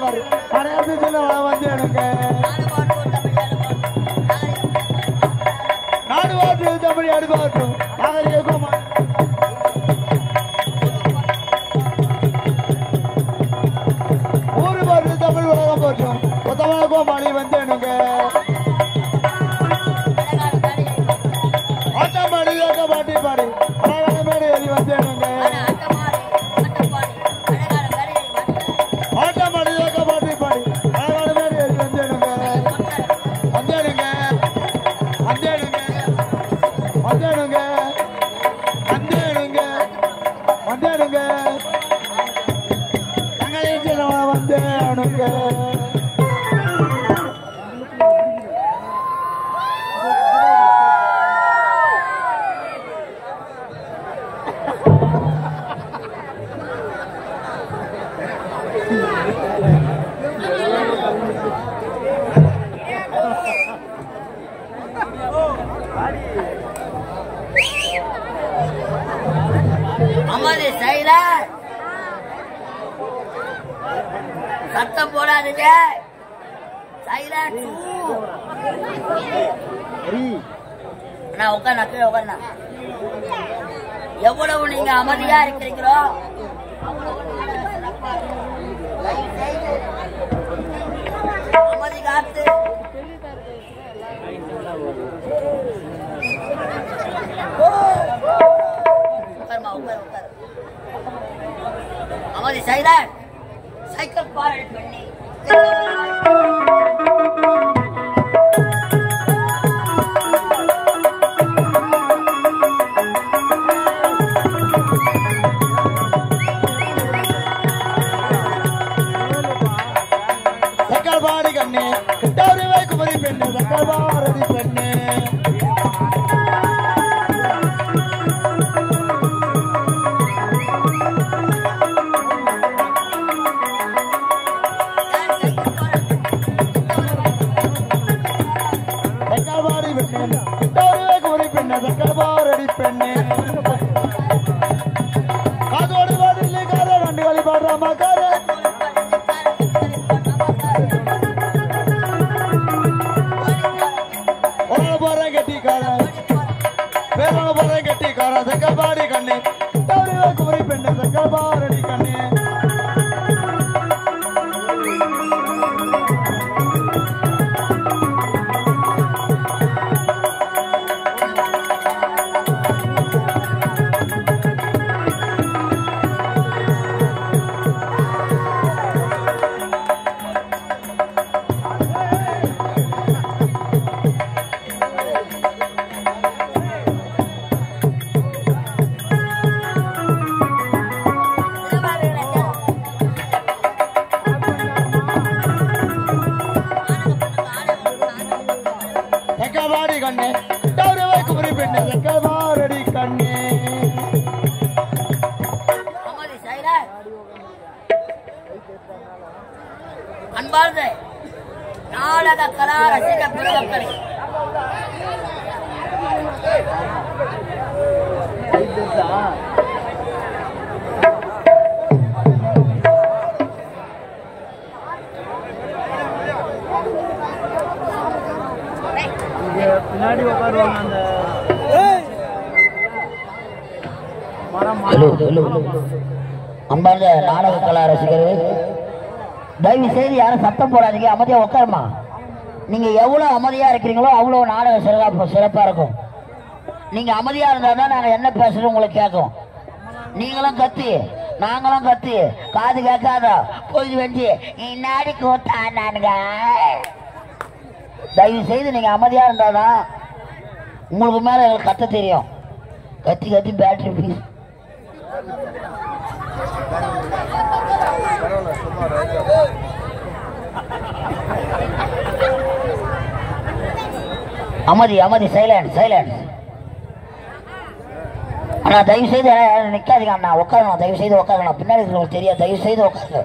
பாரு கடைசி சொல்ல வந்து எனக்கு நாடு வாட்டு தமிழ் அடுப்பாட்டும் நாகரிகமா ஊரு பாட்டு தமிழ் உலகம் போட்டும் மொத்தமாக மணி வந்து எனக்கு ஆட்டம் பாடி பாட்டி பாடி அழகான மேடு ஏறி வந்து எனக்கு ஆட்டம் பாடி பாட்டி பாடி அழகான மேடு ஏறி வந்து எனக்கு வந்தேனுங்க வந்தேனுங்க வந்தேனுங்க வந்தேனுங்க வந்தேனுங்க வந்தேனுங்க அம்மாதி சைல சத்தம் போடாதீங்க. உட்கார் கீழே உட்கார். எவ்வளவு நீங்க அமைதியா இருக்கிறீங்களோ அமைதி காத்து அமைதி சைலண்ட். சைக்கிள் பாரு பண்ணி சக்கரபாடி கண்ணே கிட்டாரிவை குமரி பெண்ணு சக்கரபாரதி பெண்ணு சக்கரபாடி பெண்ணு கிட்டாரிவை குமரி பெண்ணு சக்கரபாரதி பெண்ணு காதோடு வாடில்லை கார ரெண்டு வழி பாடுறாமா கார சக்கரபாடி கண்ணே குமரி பெண்ணு சக்கரபாரடி கண்ணே சக்கரபாடி கண்ணே குமரி பெண்ணு சக்கரபாரடி கண்ணே அன்பார்ந்த நாடக கலா ரசிக பெருமக்களே, பின்னாடி உட்காருவாங்க. அன்பார்ந்த நாடக கலா ரசிகர்கள், தயவு செய்து யாரும் சத்தம் போடாதீங்க, அமைதியா உட்காருமா. நீங்க எவ்வளவு அமைதியா இருக்கிறீங்களோ அவ்வளவு நாடகம் சிறப்பா இருக்கும். நீங்க அமைதியா இருந்தா தான் நாங்க என்ன பேசுறோம் உங்களுக்கு கேட்கும். நீங்களும் கத்தி நாங்களும் கத்தி காது கேட்காத பொழுது வெஞ்சி நாடி கூட்டா நானுங்க. தயவு செய்து நீங்க அமைதியா இருந்தாதான் உங்களுக்கு மேல எங்களுக்கு கத்த தெரியும். கத்தி கத்தி பேட்டரி பீஸ் அமைதி அமைதி சைலண்ட் சைலண்ட். அண்ணா தயவு செய்து நிக்காதீங்க அண்ணா, உட்காரணும். தயவு செய்து உட்காரணும். பின்னாடி உங்களுக்கு தெரியாது. தயவு செய்து உட்காருங்க.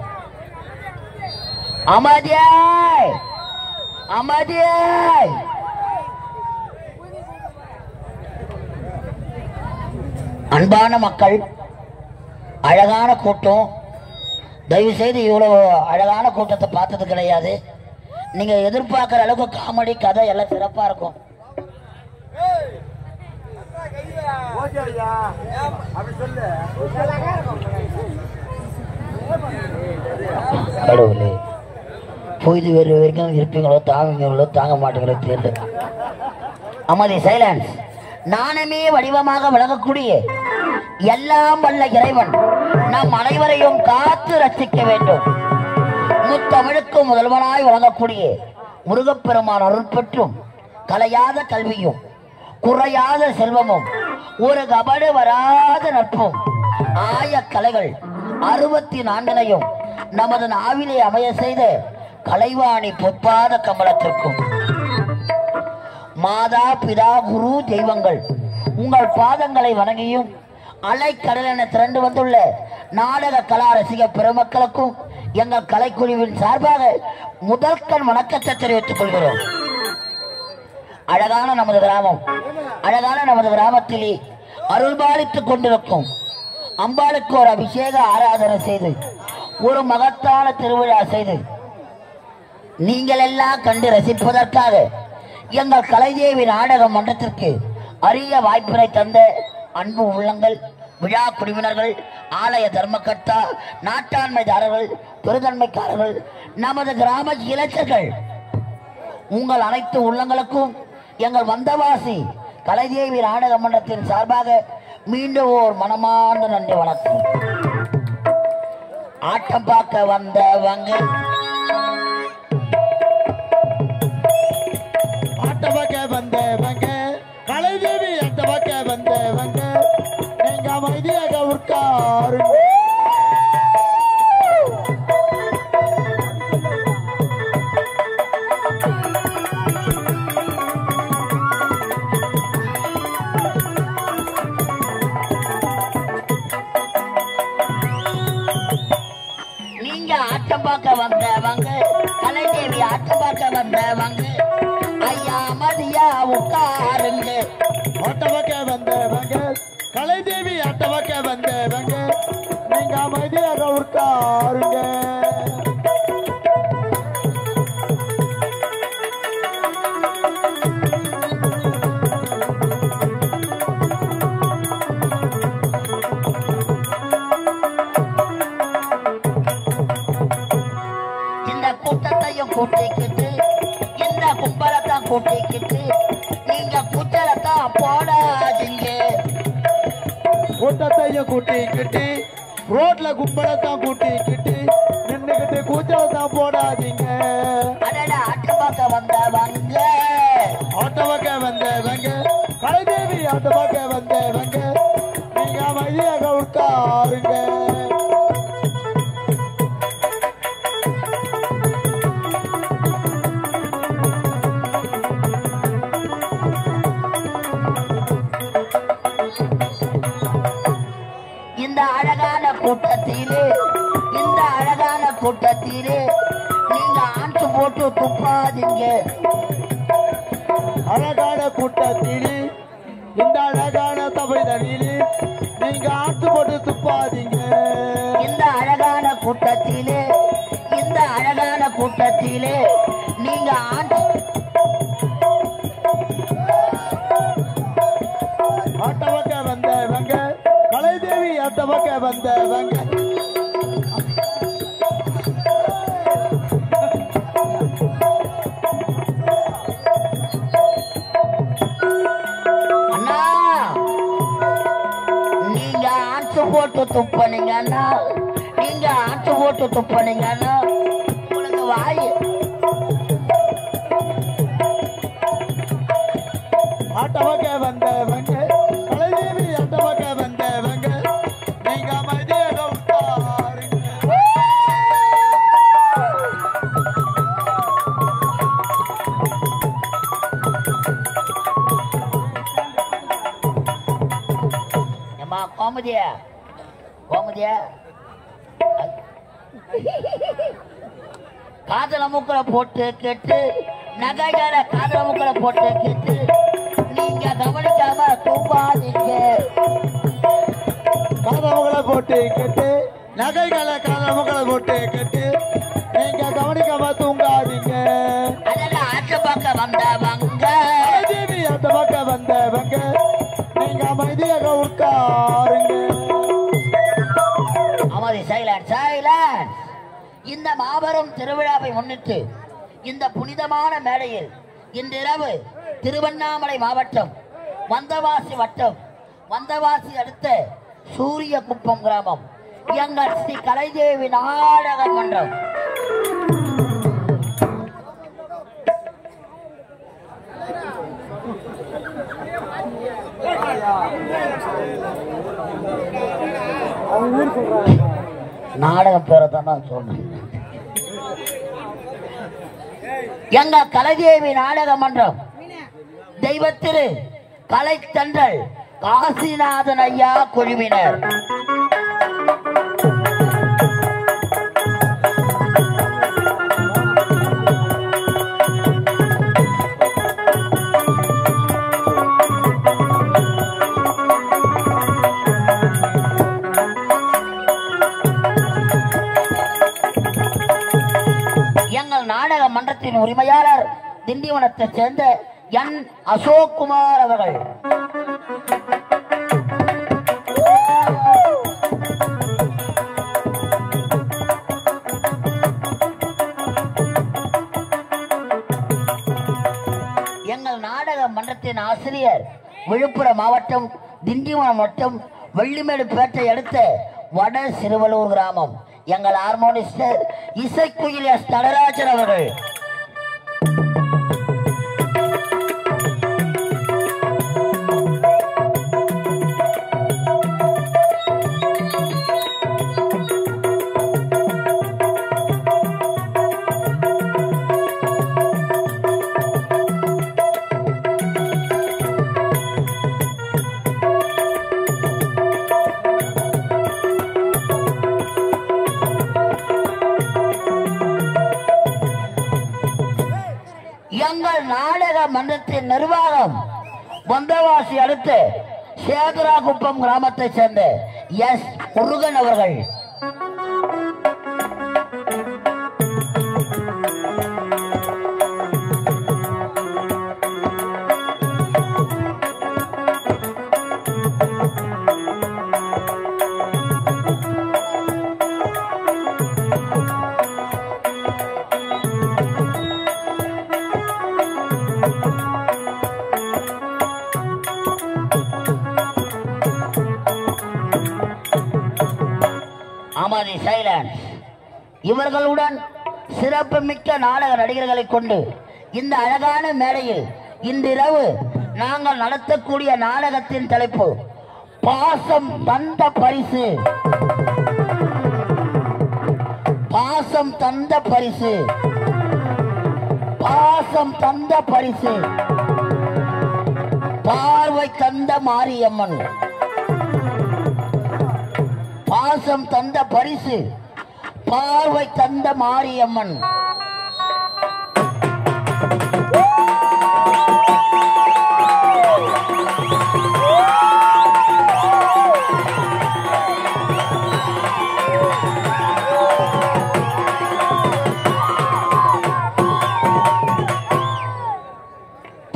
அமைதியாய் அமைதியாய். அன்பான மக்கள், அழகான கூட்டம், தயவு செய்து இவ்வளவு அழகான கூட்டத்தை பார்த்தது கிடையாது. நீங்க எதிர்பார்க்கிற அளவுக்கு காமெடி கதை எல்லாம் சிறப்பா இருக்கும். கடவுளே, பொய்து வேறு வரைக்கும் இருப்பீங்களோ தாங்குங்களோ தாங்க மாட்டீங்களோ தெரியல. அமைதி, சைலன்ஸ். நானமே வடிவமாக விளங்கக்கூடிய எல்லாம் வல்ல இறைவன் நம் அனைவரையும் காத்து ரசிக்க வேண்டும். முத்தமிழுக்கு முதல்வனாய் வழங்கக்கூடிய முருகப்பெருமான் அருள் பெற்றும் கலையாத கல்வியும் குறையாத செல்வமும் ஒரு கபடு வராத நட்பும் ஆய கலைகள் 64 நமது நாவிலே அமைய செய்த கலைவாணி பொற்பாத கமலத்திற்கும் மாதா பிதா குரு தெய்வங்கள் உங்கள் பாதங்களை வணங்கியும் அலைக்கடல் என திரண்டு வந்துள்ள நாடக கலா ரசிக பெருமக்களுக்கும் எங்கள் கலைக்குழுவின் சார்பாக முதற்கண் வணக்கத்தை தெரிவித்துக் கொள்கிறோம். அழகான நமது கிராமத்திலே அருள்பாலித்துக் கொண்டிருக்கும் அம்பாளுக்கு ஒரு அபிஷேக ஆராதனை செய்து ஒரு மகத்தான திருவிழா செய்து நீங்கள் எல்லாம் கண்டு ரசிப்பதற்காக எங்கள் கலைதேவி நாடக மன்றத்திற்கு அரிய வாய்ப்பினை தந்த அன்பு உள்ளங்கள், விழா குழுவினர்கள், ஆலய தர்மகர்த்தா, நாட்டாண்மைதாரர்கள், பெருந்தன்மைக்காரர்கள், நமது கிராம இளைஞர்கள், உங்கள் அனைத்து உள்ளங்களுக்கும் எங்கள் வந்தவாசி கலைதேவி நாடக மன்றத்தின் சார்பாக மீண்டும் ஓர் மனமார்ந்த நன்றி வணக்கம். ஆட்டம் பார்க்க வந்தவங்க கலைதேவி ஆட்டமாக்க வந்தவங்க நீங்க அமைதியாக உட்காருங்க. ஆட்டம் பார்க்க வந்தவங்க கலைதேவி ஆட்டம் பார்க்க வந்தவங்க ஐயா மதியா உட்காருங்க. ஆட்டம் பார்க்க வந்தவங்க கலைதேவி ஆட்டம் பார்க்க வந்தவங்க நீங்க அமைதியாக உட்காருங்க. கூட்டிக்கிட்டு இந்த கும்பலத்தான் கூட்டிக்கிட்டு நீங்க குச்சலத்தான் போடாதீங்க. கூட்டத்தையும் கூட்டிக்கிட்டு ரோட்ல கும்பலத்தான் கூட்டிக்கிட்டு நின்னுக்கிட்டு கூச்சலத்தான் போடாதீங்க. அடடா ஆட்டமாக்க வந்தவங்க கலைதேவி ஆட்டமாக்க வந்தவங்க நீங்க அமைதியாக உட்காருங்க. கூட்டத்திலே நீங்க ஆண்டு போட்டு துப்பாதீங்க. அழகான கூட்டத்திலே இந்த அழகான சபைதனிலே நீங்க ஆண்டு போட்டு துப்பாதீங்க. இந்த அழகான கூட்டத்திலே நீங்க ஆட்டமாக்க வந்தவங்க கலைதேவி ஆட்டமாக்க வந்தவங்க துப்பனீங்கன்னா நீங்க ஆட்டு போட்டு துப்பனீங்கன்னா உங்களுக்கு வாய் ஆட்டமாக்க வந்தவங்க கலைதேவி ஆட்டமாக்க வந்தவங்க நீங்க அமைதியாக உட்காருங்க. ஏம்மா கோமதியா காதல முக்களை போட்டு கேட்டு நகைகளை காதல முக்களை போட்டு கேட்டு நீங்க கவனிக்காம தூங்காதீங்க. காதல முக்களை போட்டு கேட்டு நகைகளை கலமுகளை போட்டு கட்டு நீங்க கவனிக்காம தூங்காதீங்க. அதெல்லாம் ஆற்று பக்கம் வந்தவங்க தேவி அந்த பக்கம் வந்தவங்க நீங்க அமைதியாக உட்காருங்க. அமைதி, சைலன்ஸ், சைலன்ஸ். இந்த மாபெரும் திருவிழாவை முன்னிட்டு இந்த புனிதமான மேடையில் இன்றிரவு திருவண்ணாமலை மாவட்டம் வந்தவாசி வட்டம் வந்தவாசி அடுத்த சூரிய குப்பம் கிராமம் எங்கள் ஸ்ரீ கலைதேவி நாடக மன்றம் நாடக பேரை தான் நான் சொன்னேன். எங்க கலைதேவி நாடக மன்றம் தெய்வத்திரு கலைத்தன்றல் காசிநாதன் ஐயா குழுவினர் எங்கள் நாடக மன்றத்தின் உரிமையாளர் திண்டிவனத்தை சேர்ந்த என் அசோக் குமார் அவர்கள். எங்கள் நாடக மன்றத்தின் ஆசிரியர் விழுப்புரம் மாவட்டம் திண்டிவனம் வட்டம் வெள்ளிமேடு பேட்டை அடுத்த வட சிறுவலூர் கிராமம் எங்கள் ஹார்மோனிஸ்டர் இசைக்குயில் எஸ் நடராஜன் அவர்கள். எங்கள் நாடக மன்றத்தின் நிர்வாகம் வந்தவாசி அடுத்து சேகராகுப்பம் கிராமத்தை சேர்ந்த எஸ் முருகன் அவர்கள். அமைதி, சைலன்ஸ். இவர்களுடன் சிறப்பு மிக்க நாடக நடிகர்களை கொண்டு இந்த அழகான மேடையில் இன்றிரவு நாங்கள் நடத்தக்கூடிய நாடகத்தின் தலைப்பு பாசம் தந்த பரிசு. பாசம் தந்த பரிசு, பாசம் தந்த பரிசு, பார்வை தந்த மாரியம்மன். பாசம் தந்த பரிசு, பார்வை தந்த மாரியம்மன்.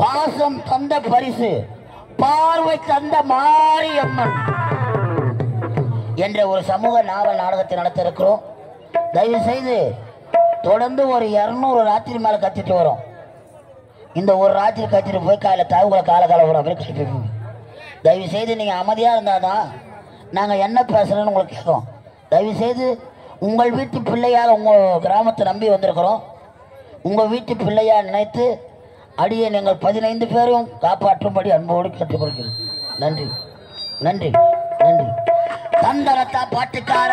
பாசம் தந்த பரிசு, பார்வை தந்த மாரியம்மன் என்ற ஒரு சமூக நாவல் நாடகத்தை நடத்த இருக்கிறோம். தயவு செய்து தொடர்ந்து ஒரு 200 ராத்திரி மேல கத்திட்டு வரும். இந்த ஒரு ராத்திரி கத்திட்டு போய் காலையில் தாவுகளை கால வரும் அப்படின்னு கத்திட்டு. தயவு செய்து நீங்க அமைதியா இருந்தாதான் நாங்க என்ன பேசுறோம்னு உங்களுக்கு கேட்கும். தயவு செய்து உங்கள் வீட்டு பிள்ளையார் உங்க கிராமத்தை நம்பி வந்திருக்கிறோம். உங்க வீட்டு பிள்ளையார் நினைத்து அடியை நீங்கள் 15 பேரும் காப்பாற்றும்படி அன்போடு கேட்டுக்கொள்கிறோம். நன்றி, நன்றி, நன்றி. தந்தனத்தா பாட்டுக்கார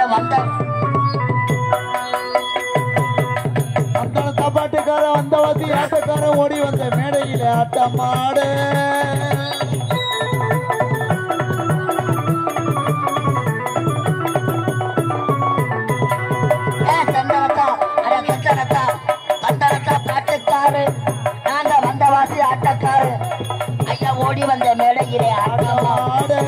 பாட்டுக்கார வந்தவாசி ஆட்டக்கார ஓடி வந்த மேடையில ஆட்டமாடு. பாட்டுக்காரு நாங்க வந்தவாசி ஆட்டக்காரு ஐயா ஓடி வந்த மேடையிலே ஆட்டமாடு.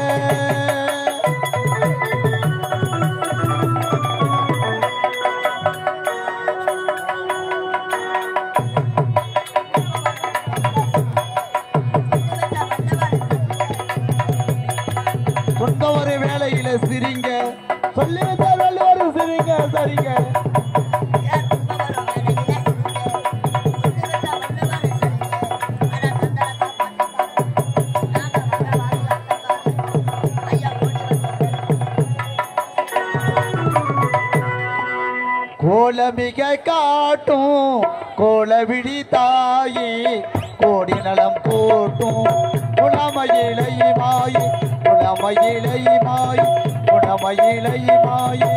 கோலமிக காட்டும் கோலவிழி தாயே கோடி நலம் கூட்டும் குணமயிலை மாயே குணமயிலை மாயே குணமயிலை மாயே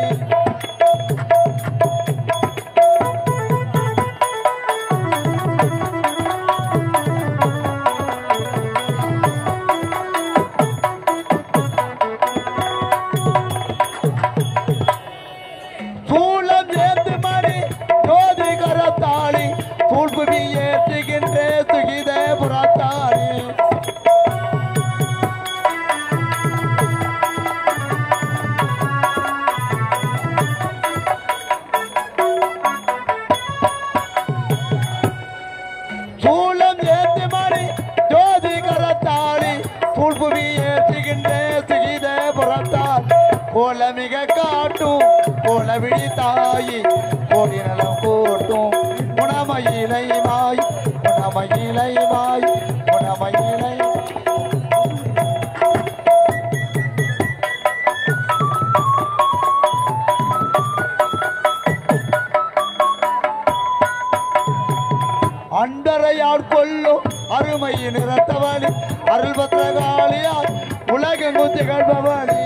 கோலமிக காட்டும் கோலவிழி தாயி கோடி நலம் கூட்டும் குணமயிலை மாய் குணமயிலை மாய் குணமயிலை அண்டரையார் கொல்லும் அருமை நிறத்தவழி அருள் பத்திரகாளியார் உலகெங்கும் திகழ்பவழி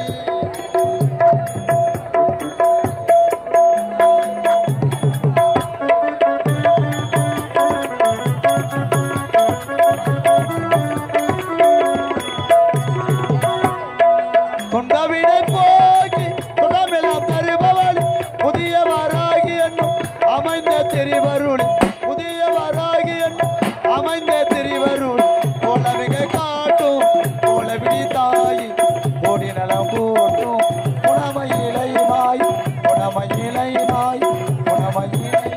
தொண்டவிடை போகி தொடமெல்லாம் தருபவழி புதியவராகி என்னும் அமைந்த தெரிவருளி புதியவராகி என்னும் அமைந்த தெரிவருளி கோலமிக காட்டும் கோலவிழி தாயி கோடி நலம் கூட்டும் குணமயிலை மாய் குணமயிலை மாய் குணமயிலை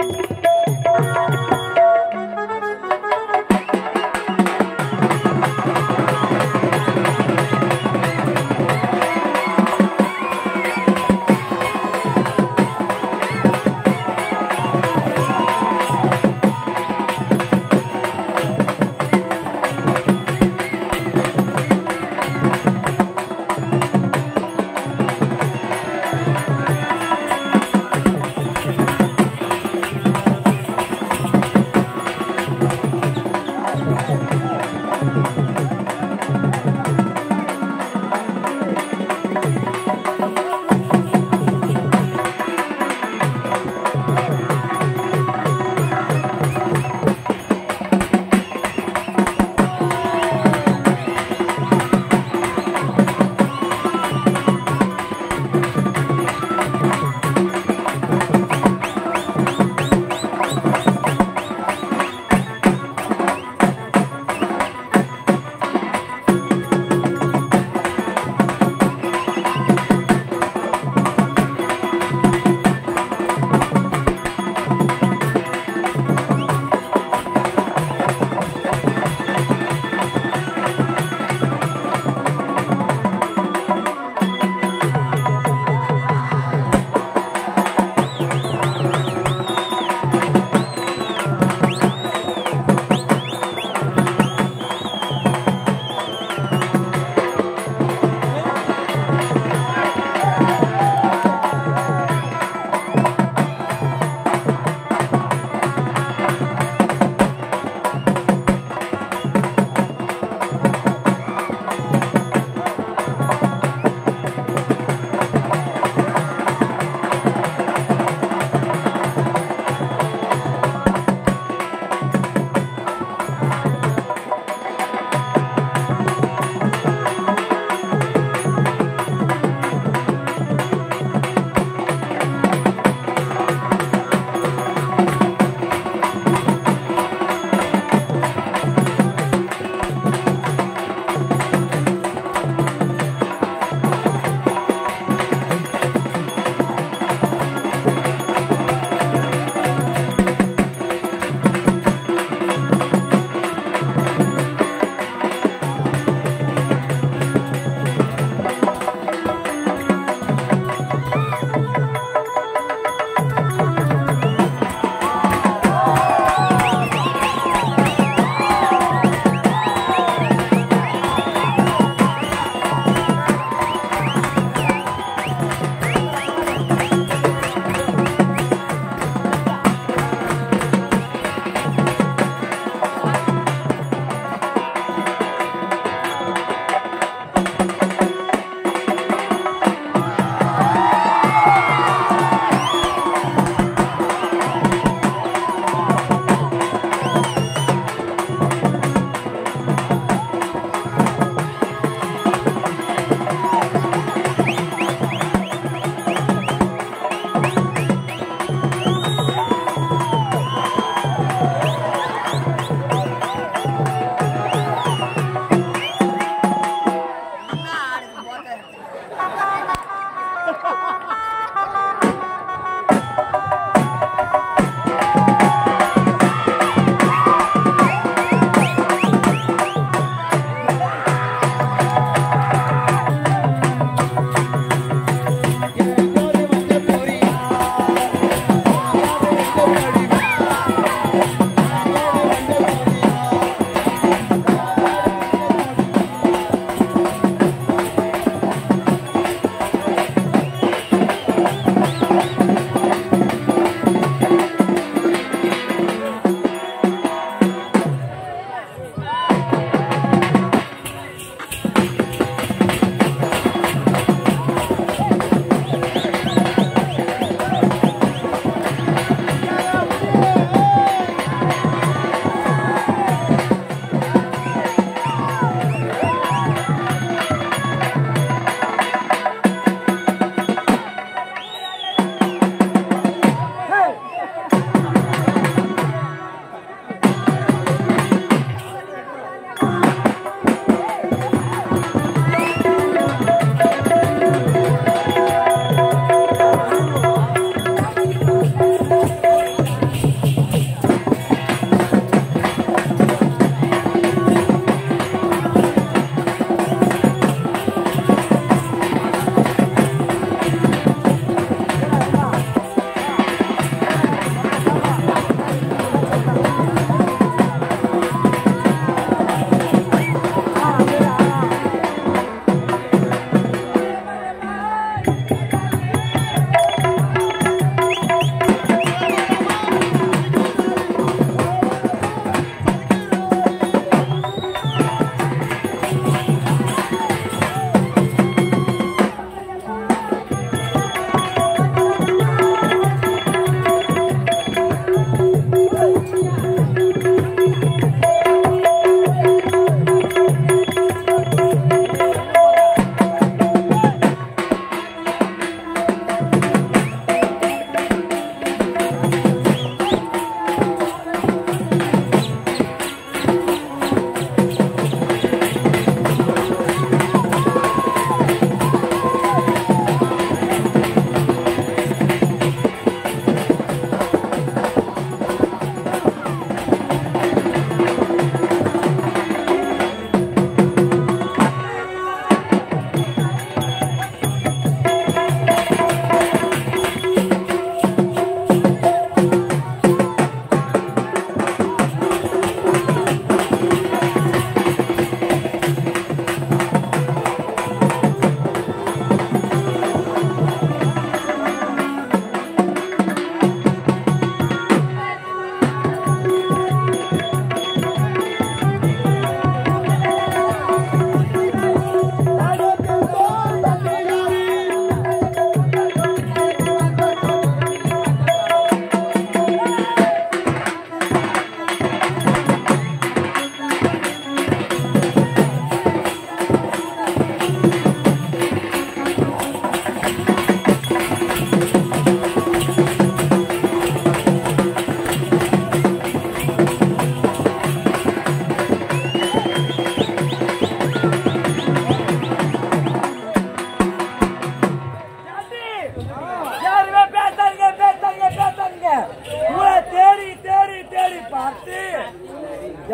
பார்த்து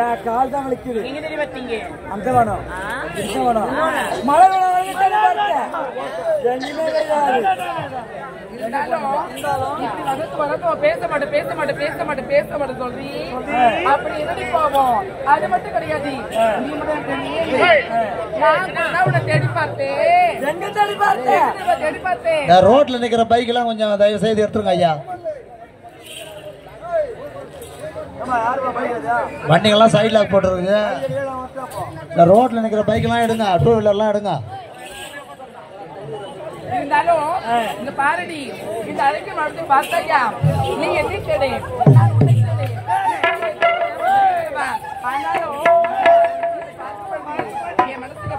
என் கால் தான் வலிக்குது. நீங்க தெரிய பார்த்தீங்க அந்த வேணும் இந்த வேணும் மழை வேணும் எங்கேயுமே கிடையாது. பேச மாட்டேன் சொல்றீ அப்படி என்னடி போவோம் அது மட்டும் கிடையாது. தேடி பார்த்தேன் எங்க தேடி பார்த்தேன்? ரோட்ல நிக்கிற பைக் எல்லாம் கொஞ்சம் தயவு செய்து எடுத்துருங்க ஐயா. வண்டிகள்லாம் சைட்ல போட்டுருக்கு. இந்த ரோட்ல நிக்கிற பைக் எல்லாம் எடுங்க, டூ வீலர்லாம் எடுங்க. இருந்தாலும் இந்த பாரடி இந்த அழைக்க மறுத்து பார்த்தாயா நீ என்ன கேடு ஆனாலும் என் மனசுல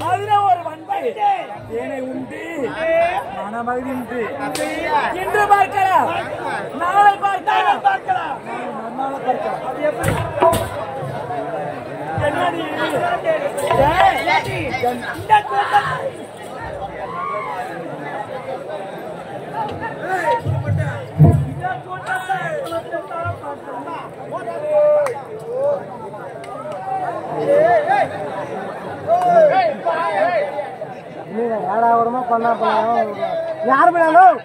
அதுல ஒரு வண்பை தேனை உண்டு மனமகிழ்ந்து இன்று பார்க்கலாம் நாளை பார்க்கலாம் நாளை பார்க்கலாம் அது எப்படி என்னடி இந்த கூட்டம் ஏடாவிடமா பண்ணா யாரு பண்ணாலும்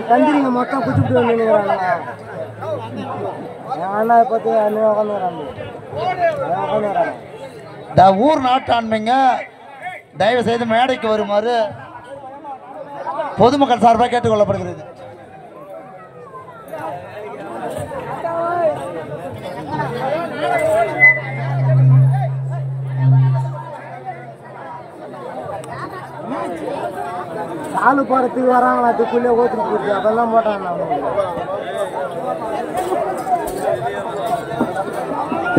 கண்டிங்க மொத்தம் குச்சிட்டு வந்துங்கிறாங்க. என் அண்ணா பத்தி உட்காந்துக்கிறாங்க. இந்த ஊர் நாட்டாண்மைங்க தயவு செய்து மேடைக்கு வருமாறு பொதுமக்கள் சார்பாக கேட்டுக்கொள்ளப்படுகிறது. ஆளு போறதுக்கு வராங்களா அதுக்குள்ளே ஓத்துட்டு போச்சு அதெல்லாம் போட்டாங்க.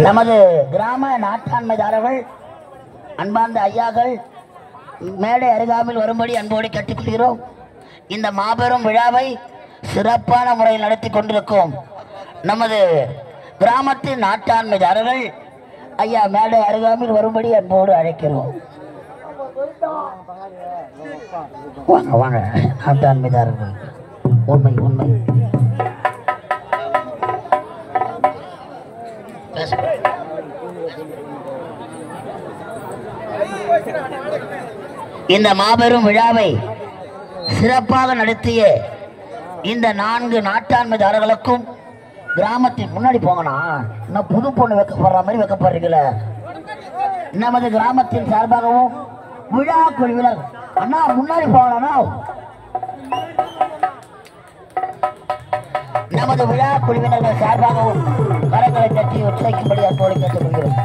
நமது கிராம நாட்டாண்மைதாரர்கள் அன்பார்ந்த ஐயாக்கள் மேடை அருகாமையில் வரும்படி அன்போடு கேட்டுக்கொள்கிறோம். இந்த மாபெரும் விழாவை சிறப்பான முறையில் நடத்தி கொண்டிருக்கும் நமது கிராமத்தின் நாட்டாண்மைதாரர்கள் ஐயா மேடை அருகாமையில் வரும்படி அன்போடு அழைக்கிறோம். வாங்க வாங்க நாட்டாண்மைதாரர்கள். உண்மை உண்மை இந்த மாபெரும் விழாவை சிறப்பாக நடத்திய இந்த 4 நாட்டாண்மைதாரர்களுக்கும் கிராமத்தின் முன்னாடி போங்கண்ணா. இன்னும் புது பொண்ணு வைக்கப்படுற மாதிரி வைக்கப்படுறீங்கள. நமது கிராமத்தின் சார்பாகவும் விழா குழுவினர் அண்ணா முன்னாடி போகலண்ணா. நமது விழா குழுவினர்கள் சார்பாகவும் கரங்களை தட்டி ஒத்துழைக்கும்படி அன்போடு கேட்டுக்கொள்கிறோம்.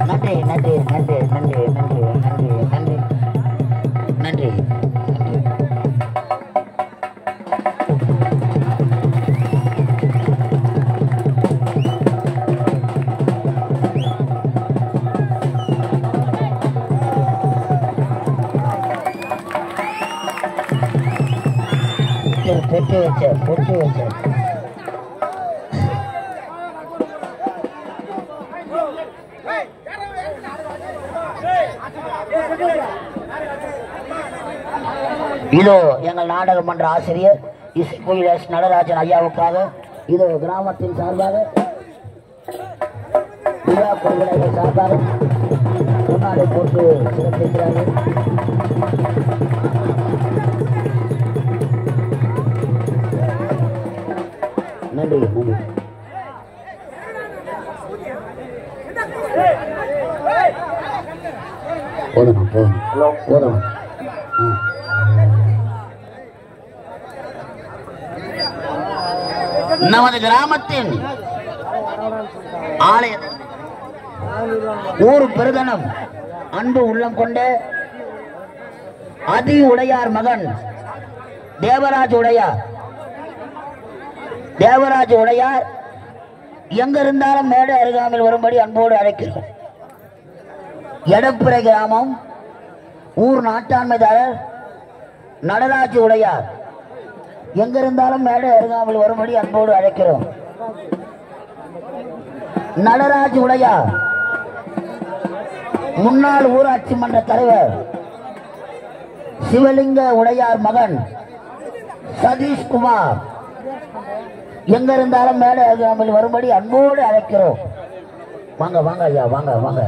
நன்றி நன்றி நன்றி நன்றி நன்றி நன்றி நன்றி நன்றி. பொட்டு வச்ச பொட்டு வச்ச இதோ எங்கள் நாடக மன்ற ஆசிரியர் இசைக்குயில் எஸ் நடராஜன் ஐயாவுக்காக இதோ கிராமத்தின் சார்பாக விழா குழுவினர்கள் சார்பாக முன்னாடி போட்டு சிறப்பிக்கிறார்கள். நன்றி நன்றி. போதணும் போதணும் போதணும். நமது கிராமத்தின் ஆலய ஊர் பெருதனம் அன்பு உள்ளம் கொண்ட அதி உடையார் மகன் தேவராஜ் உடையார் எங்க இருந்தாலும் மேடை அருகாமையில் வரும்படி அன்போடு அழைக்கிறோம். எடப்புரை கிராமம் ஊர் நாட்டாண்மைதாரர் நடராஜ் உடையார் எங்க இருந்தாலும் மேடை அருகாமையில் வரும்படி அன்போடு அழைக்கிறோம். நடராஜ் உடையார் முன்னாள் ஊராட்சி மன்ற தலைவர் சிவலிங்க உடையார் மகன் சதீஷ்குமார் எங்க இருந்தாலும் மேடை அருகாமையில் வரும்படி அன்போடு அழைக்கிறோம். வாங்க வாங்க ஐயா வாங்க வாங்க.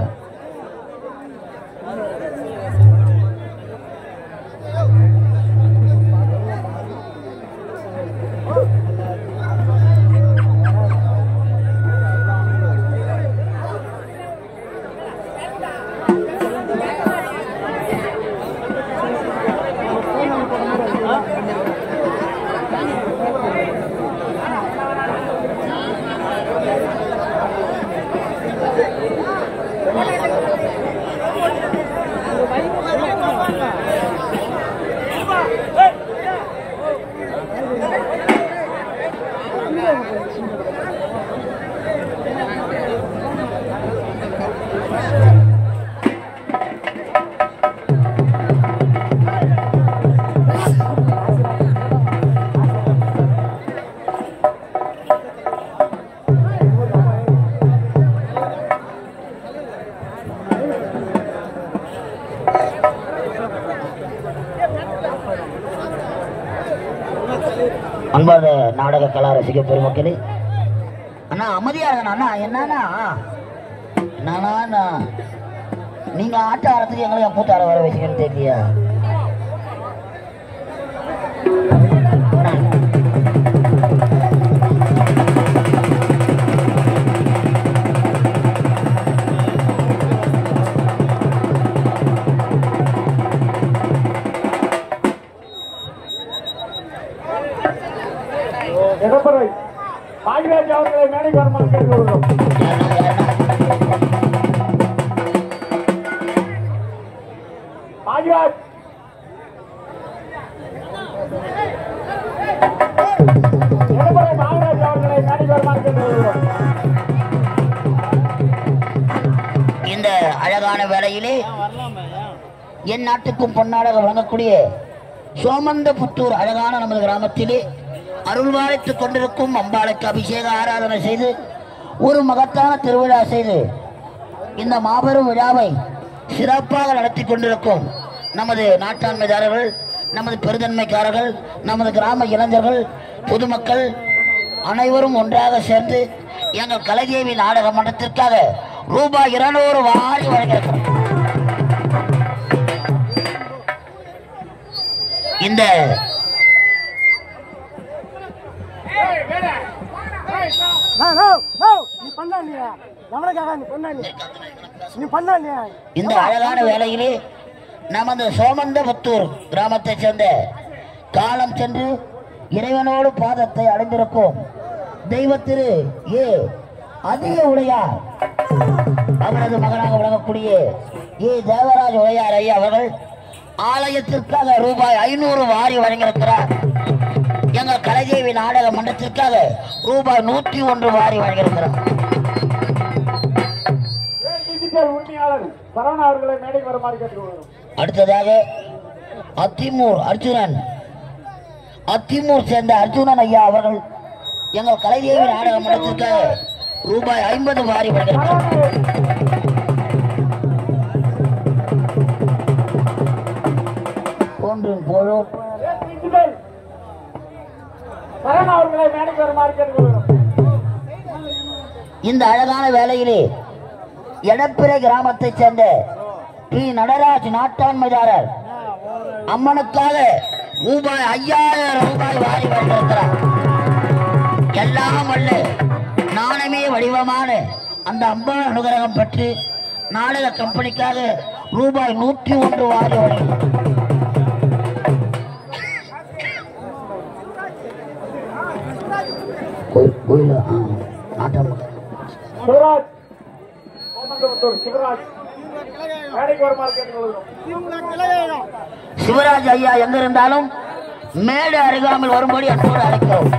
அன்பாத நாடக கலா ரசிக பெருமக்களே, அண்ணா அமைதியா இருக்கணும் அண்ணா. என்னன்னா நீங்க ஆட்ட ஆடுறதுக்கு எங்களை கூட்டாட வர வச்சுக்கன்னு தெரியலையா? இடப்பறை பாக்யராஜ் அவர்களை மேடைக்கு வருமாறு கேட்டுக்கொள்கிறோம். பாக்யராஜ் இடப்பறை பாக்யராஜ் அவர்களை மேடைக்கு வருமாறு கேட்டுக்கொள்கிறோம். இந்த அழகான வேளையிலே என் நாட்டுக்கும் பொன்னாடாக வழங்கக்கூடிய சோமந்தபுத்தூர் அழகான நமது கிராமத்திலே அருள்வாழைத்துக் கொண்டிருக்கும் அம்பாளுக்கு அபிஷேக ஆராதனை செய்து ஒரு மகத்தான திருவிழா செய்து இந்த மாபெரும் விழாவை சிறப்பாக நடத்தி கொண்டிருக்கும் நமது நாட்டாண்மைதாரர்கள், நமது பெருந்தன்மைக்காரர்கள், நமது கிராம இளைஞர்கள், பொதுமக்கள் அனைவரும் ஒன்றாக சேர்ந்து எங்கள் கலைதேவி நாடக மன்றத்திற்காக ரூபாய் 200 வாரி வழங்கியிருக்கிறோம். இந்த இந்த அழகான வேளையிலே நமது சோமந்தபுத்தூர் கிராமத்தை சேர்ந்த காலம் சென்று இறைவனோடு பாதத்தை அடைந்திருக்கும் தெய்வத்திரு ஏ அதிக உடையார் அவரது மகனாக விளங்கக்கூடிய ஏ தேவராஜ் உடையார் ஐயா அவர்கள் ஆலயத்திற்காக ரூபாய் 500 வாரி வழங்கியிருக்கிறார். எங்கள் கலைதேவி நாடக மன்றத்திற்காக ரூபாய் 101 வாரி வழங்கியிருக்கிறார். உரிமையாளர் சரவணா அவர்களை மேடைக்கு வருமாறு கேட்டுக்கொள்கிறோம். அடுத்ததாக அத்திமூர் சேர்ந்த அர்ஜுனன் ஐயா அவர்கள் எங்கள் கலைதேவி நாடக மன்றத்திற்காக ரூபாய் 50 வாரி வழங்கியிருக்கிறார். இந்த அழகான வேளையிலே எடப்பிறை கிராமத்தை சேர்ந்த பி நடராஜ் நாட்டாண்மைதாரர் அம்மனுக்காக ரூபாய் 5000 வாரி வழங்கியிருக்கிறார். எல்லாம் அல்ல நாணமே வடிவமான அந்த அம்மா அனுகிரகம் பெற்று நாடக கம்பெனிக்காக ரூபாய் 101 வாரி வழங்கினார். சிவராஜ் ஐயா எங்க இருந்தாலும் மேடை அருகாமல் வரும்படி அன்போடு அழைக்கிறோம்.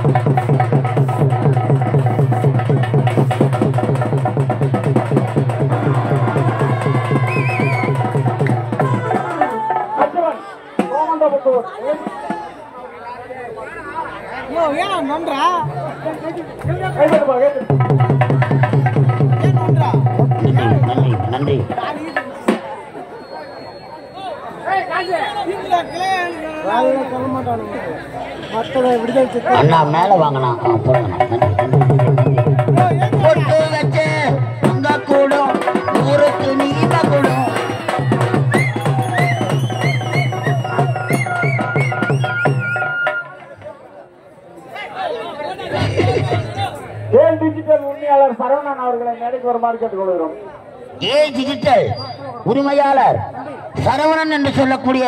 நன்றி. அண்ணா மேல வாங்கினா பொட்டு வச்சு அங்க கூடும் ஊருக்கு நீங்க கூடும். டிஜிட்டல் உரிமையாளர் சரவணன் அவர்களை மேடைக்கு வருமாறு கேட்டுக்கொள்கிறோம். ஏ டிஜிட்டல் உரிமையாளர் சரவணன் என்று சொல்லக்கூடிய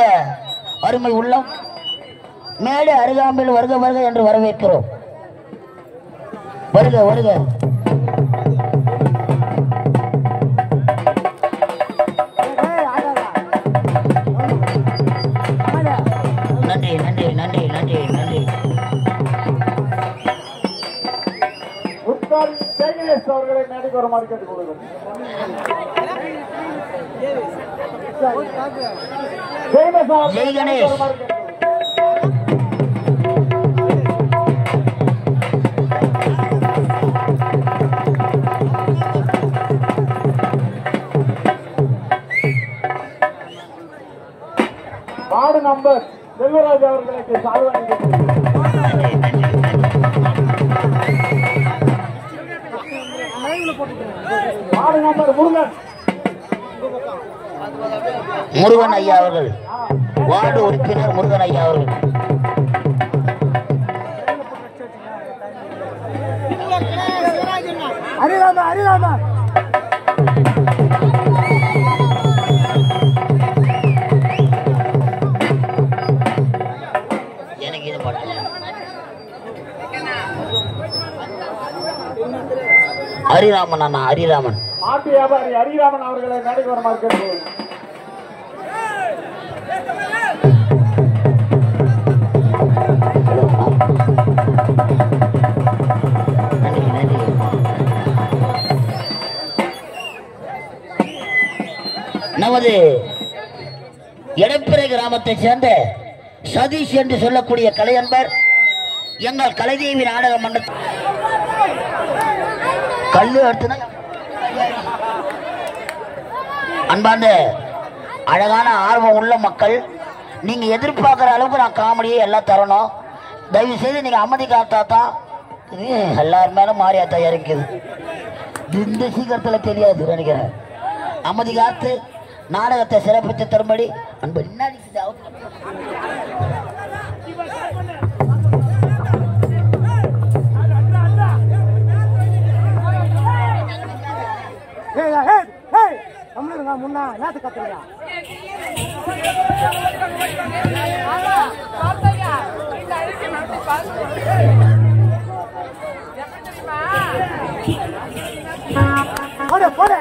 அருமை உள்ளம் மேடை அருகாமையில் வருக வருக என்று வரவேற்கிறோம். வருக வருக. நன்றி நன்றி நன்றி நன்றி நன்றி. அவர்களை மேடைக்கு வருமாறு கேட்டுக்கொள்கிறோம். ஜெய் கணேஷ். வார்டு நம்பர் செல்வராஜ் அவர்களுக்கு சால்வை முருகன் ஐயா அவர்கள், வார்டு உறுப்பினர் முருகன் ஐயா அவர்கள். எனக்கு இது பாட்டு ஹரிராமன் அண்ணா, ஹரிராமன் மாட்டு வியாபாரி ஹரிராமன் அவர்களை மேடைக்கு வர மார்க்கிறது. நமது எடப்பிறை கிராமத்தை சேர்ந்த சதீஷ் என்று சொல்லக்கூடிய கலையன்பர் எங்கள் கலைதேவி நாடக மன்றத்தில் கல்லு எடுத்துனா அன்பார்ந்த அழகான ஆர்வம் உள்ள மக்கள், நீங்க எதிர்பார்க்குற அளவுக்கு நான் காமெடியை எல்லாம் தரணும். தயவு செய்து நீங்க அமைதி காத்தா தான் எல்லாரும் மேலும் மாறியாத்தா இறக்குது. இந்த சீக்கிரத்தில் தெரியாது நினைக்கிறேன். அமைதி காத்து நாடகத்தை சிறப்பித்து தரும்படி அன்பு முன்னா நேத்து கத்துறா போட போட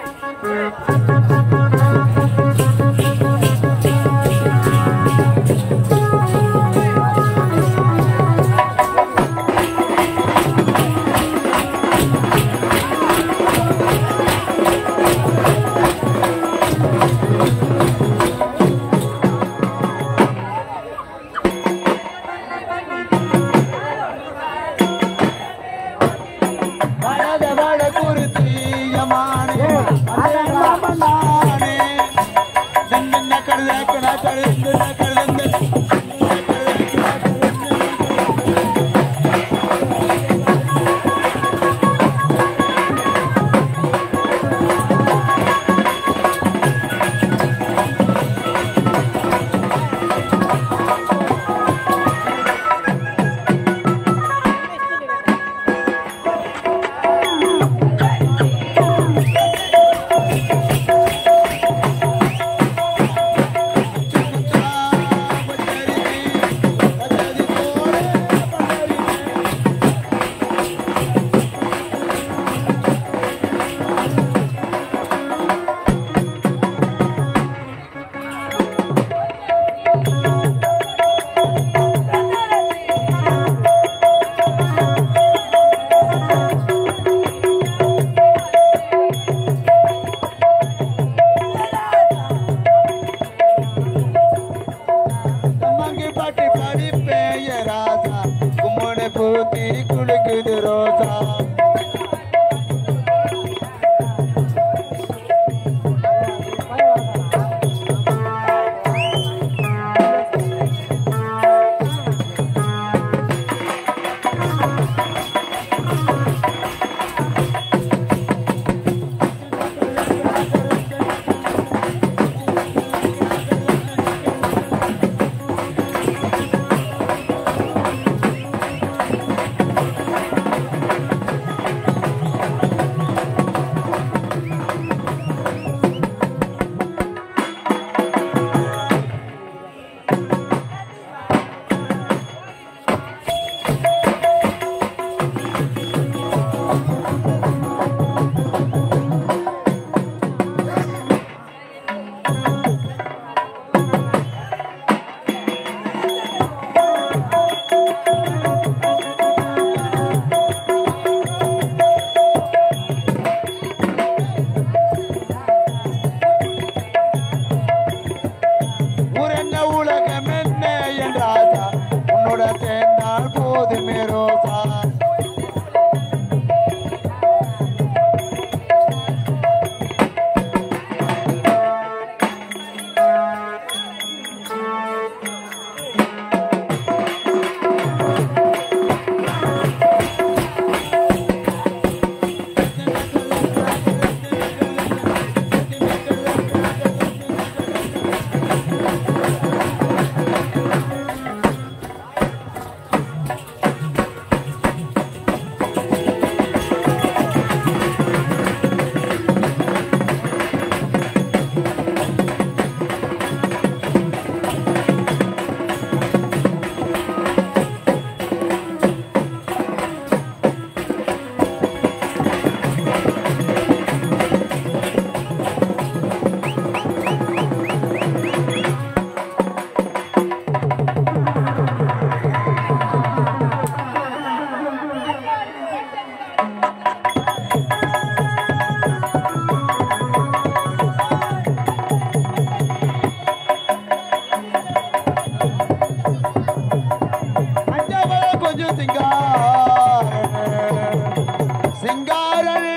சிங்காரவே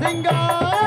சிங்காரவே